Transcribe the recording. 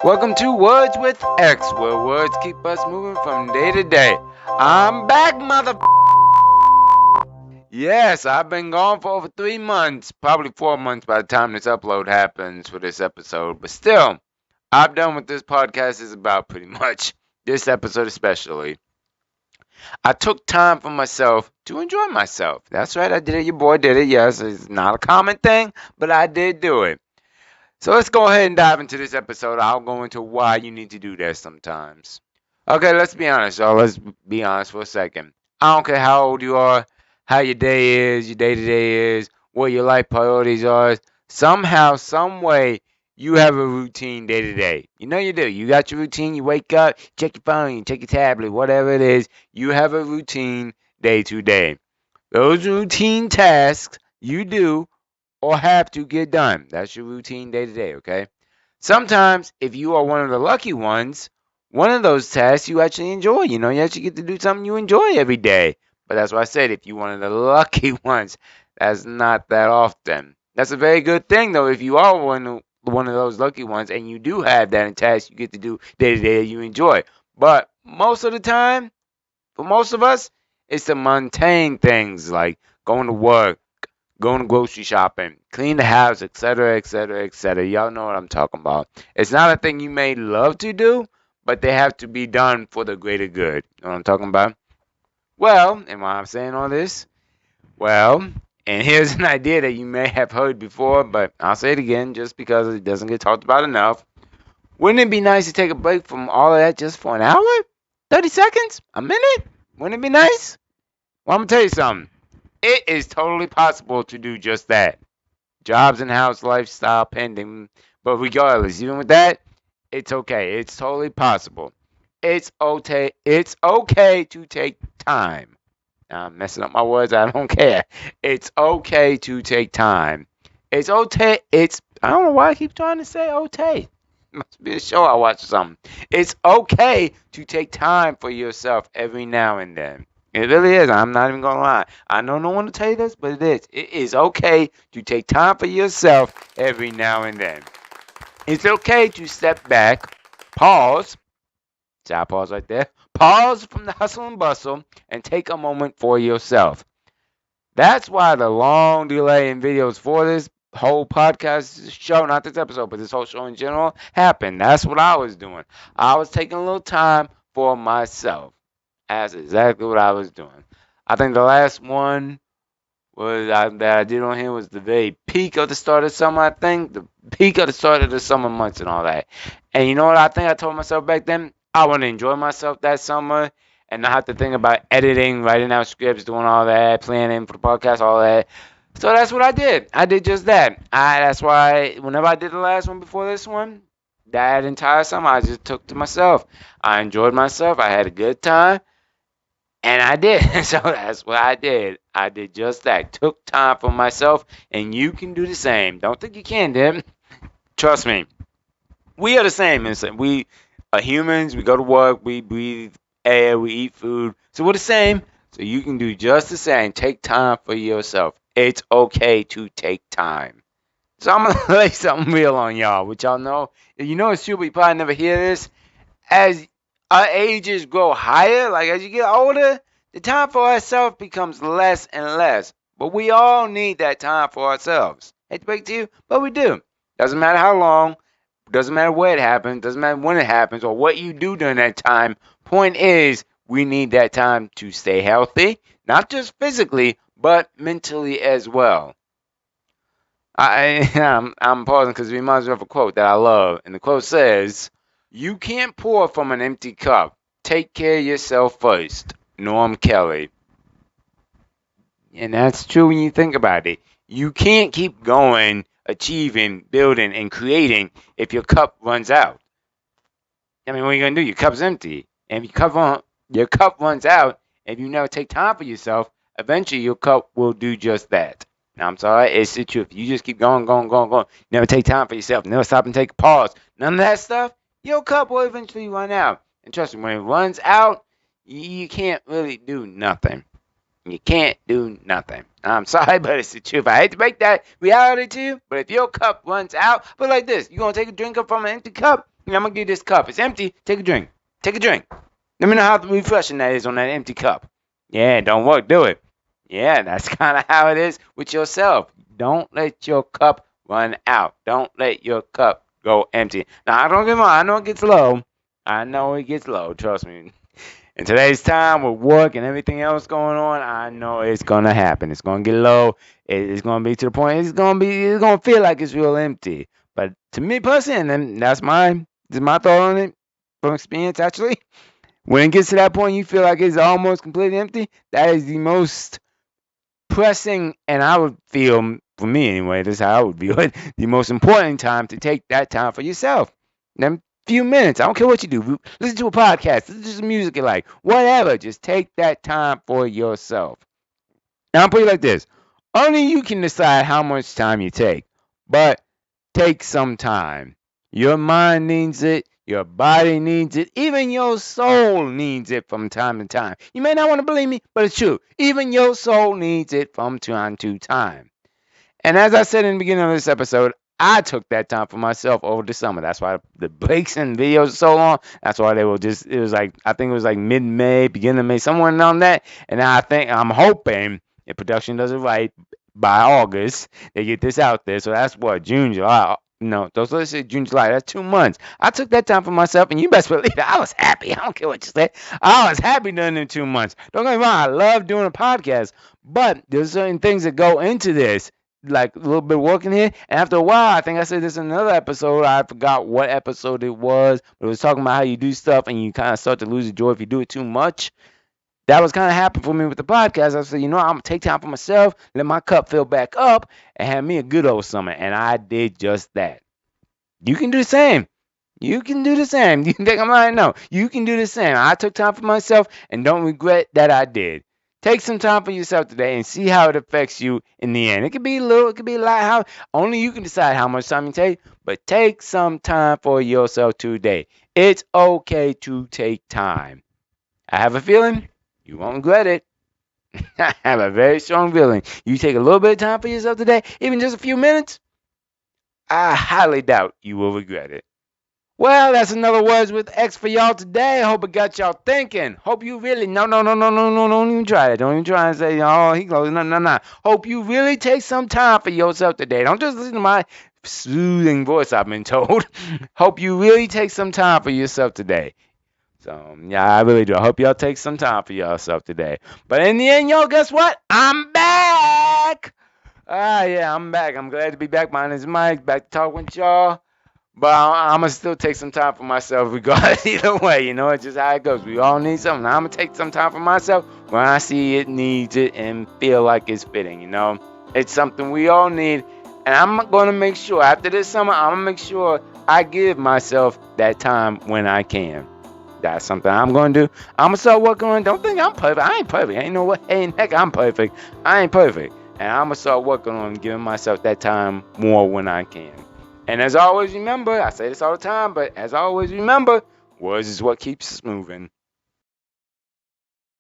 Welcome to Words with X, where words keep us moving from day to day. I'm back, mother. Yes, I've been gone for over 3 months, probably 4 months by the time this upload happens for this episode. But still, I'm done what this podcast is about pretty much. This episode especially. I took time for myself to enjoy myself. That's right, I did it. Your boy did it. Yes, it's not a common thing, but I did do it. So let's go ahead and dive into this episode. I'll go into why you need to do that sometimes. Okay, let's be honest, y'all. Let's be honest for a second. I don't care how old you are, how your day is, your day to day is, what your life priorities are. Somehow, some way, you have a routine day to day. You know you do. You got your routine. You wake up, check your phone, you check your tablet, whatever it is. You have a routine day to day. Those routine tasks you do or have to get done. That's your routine day to day, okay? Sometimes, if you are one of the lucky ones, one of those tasks you actually enjoy. You know, you actually get to do something you enjoy every day. But that's why I said if you're one of the lucky ones, that's not that often. That's a very good thing, though, if you are one of those lucky ones and you do have that in task you get to do day to day you enjoy. But most of the time, for most of us, it's the mundane things like going to work, going grocery shopping, clean the house, etc., etc., etc. Y'all know what I'm talking about. It's not a thing you may love to do, but they have to be done for the greater good. You know what I'm talking about? Well, and why I'm saying all this? Well, and here's an idea that you may have heard before, but I'll say it again just because it doesn't get talked about enough. Wouldn't it be nice to take a break from all of that just for an hour? 30 seconds? A minute? Wouldn't it be nice? Well, I'm going to tell you something. It is totally possible to do just that. Jobs and house lifestyle pending. But regardless, even with that, it's okay. It's totally possible. It's okay. It's okay to take time. Now, I'm messing up my words. I don't care. It's okay to take time. It's okay. I don't know why I keep trying to say okay. Must be a show I watch or something. It's okay to take time for yourself every now and then. It really is. I'm not even gonna lie. I know no one will tell you this, but it is. It is okay to take time for yourself every now and then. It's okay to step back, pause. See, I pause right there. Pause from the hustle and bustle and take a moment for yourself. That's why the long delay in videos for this whole podcast show, not this episode, but this whole show in general, happened. That's what I was doing. I was taking a little time for myself. That's exactly what I was doing. I think the last one that I did on here was the very peak of the start of summer, I think. The peak of the start of the summer months and all that. And you know what I think I told myself back then? I want to enjoy myself that summer and not have to think about editing, writing out scripts, doing all that, planning for the podcast, all that. So that's what I did. I did just that. That's why whenever I did the last one before this one, that entire summer I just took to myself. I enjoyed myself. I had a good time. And I did. So that's what I did. I did just that. Took time for myself. And you can do the same. Don't think you can, Dim. Trust me. We are the same. We are humans. We go to work. We breathe air. We eat food. So we're the same. So you can do just the same. Take time for yourself. It's okay to take time. So I'm going to lay something real on y'all, which y'all know. You know it's true, but you probably never hear this. As our ages grow higher, like as you get older, the time for ourselves becomes less and less. But we all need that time for ourselves. Hate to break to you, but we do. Doesn't matter how long, doesn't matter where it happens, doesn't matter when it happens, or what you do during that time. Point is, we need that time to stay healthy, not just physically, but mentally as well. I'm pausing because it reminds me of a quote that I love, and the quote says, "You can't pour from an empty cup. Take care of yourself first." Norm Kelly. And that's true when you think about it. You can't keep going, achieving, building, and creating if your cup runs out. I mean, what are you gonna do? Your cup's empty, and if your cup runs out, if you never take time for yourself, eventually your cup will do just that. Now, I'm sorry, it's the truth. You just keep going, going, going, going. Never take time for yourself. Never stop and take a pause. None of that stuff. Your cup will eventually run out. And trust me, when it runs out, you can't really do nothing. You can't do nothing. I'm sorry, but it's the truth. I hate to break that reality to you, but if your cup runs out, but like this, you're going to take a drink from an empty cup? I'm gonna give you this cup. It's empty. Take a drink. Take a drink. Let me know how refreshing that is on that empty cup. Yeah, it don't work, do it? Yeah, that's kind of how it is with yourself. Don't let your cup run out. Don't let your cup go empty. Now, I don't get me wrong. I know it gets low. I know it gets low. Trust me. In today's time with work and everything else going on, I know it's gonna happen. It's gonna get low. It's gonna be to the point. It's gonna feel like it's real empty. But to me personally, and then this is my thought on it from experience. Actually, when it gets to that point, you feel like it's almost completely empty. That is the most pressing, and I would feel, for me anyway, this is how I would view it, the most important time to take that time for yourself. Them few minutes. I don't care what you do. Listen to a podcast, listen to some music you like, whatever. Just take that time for yourself. Now, I'll put it like this. Only you can decide how much time you take, but take some time. Your mind needs it. Your body needs it. Even your soul needs it from time to time. You may not want to believe me, but it's true. Even your soul needs it from time to time. And as I said in the beginning of this episode, I took that time for myself over the summer. That's why the breaks and videos are so long. That's why they were just, it was like, I think it was like mid-May, beginning of May, somewhere around that. And I'm hoping, if production does it right, by August, they get this out there. So that's what, June, July. No, let's say June, July. That's 2 months. I took that time for myself, and you best believe it. I was happy. I don't care what you say. I was happy during them 2 months. Don't get me wrong. I love doing a podcast, but there's certain things that go into this, like a little bit of working here. And after a while, I think I said this in another episode. I forgot what episode it was, but it was talking about how you do stuff and you kind of start to lose the joy if you do it too much. That was kind of happening for me with the podcast. I said, I'm gonna take time for myself, let my cup fill back up, and have me a good old summer. And I did just that. You can do the same. You can do the same. You think I'm lying? No, you can do the same. I took time for myself and don't regret that I did. Take some time for yourself today and see how it affects you in the end. It could be a little, it could be a lot. How only you can decide how much time you take, but take some time for yourself today. It's okay to take time. I have a feeling you won't regret it. I have a very strong feeling. You take a little bit of time for yourself today, even just a few minutes, I highly doubt you will regret it. Well, that's another Words with X for y'all today. I hope it got y'all thinking. Hope you really, no, don't even try it. Don't even try and say, oh, he closed. No. Hope you really take some time for yourself today. Don't just listen to my soothing voice, I've been told. Hope you really take some time for yourself today. So, yeah, I really do. I hope y'all take some time for yourself today. But in the end, y'all, guess what? I'm back. Yeah, I'm back. I'm glad to be back behind this mic, back to talk with y'all. But I'm going to still take some time for myself regardless. Either way, it's just how it goes. We all need something. I'm going to take some time for myself when I see it needs it and feel like it's fitting, It's something we all need. And I'm going to make sure, after this summer, I'm going to make sure I give myself that time when I can. That's something I'm going to do. I'm going to start working on it. Don't think I'm perfect. I ain't perfect. Ain't no way. Hey, heck, I'm perfect. I ain't perfect. And I'm going to start working on giving myself that time more when I can. And as always, remember, I say this all the time, but as always, remember, words is what keeps us moving.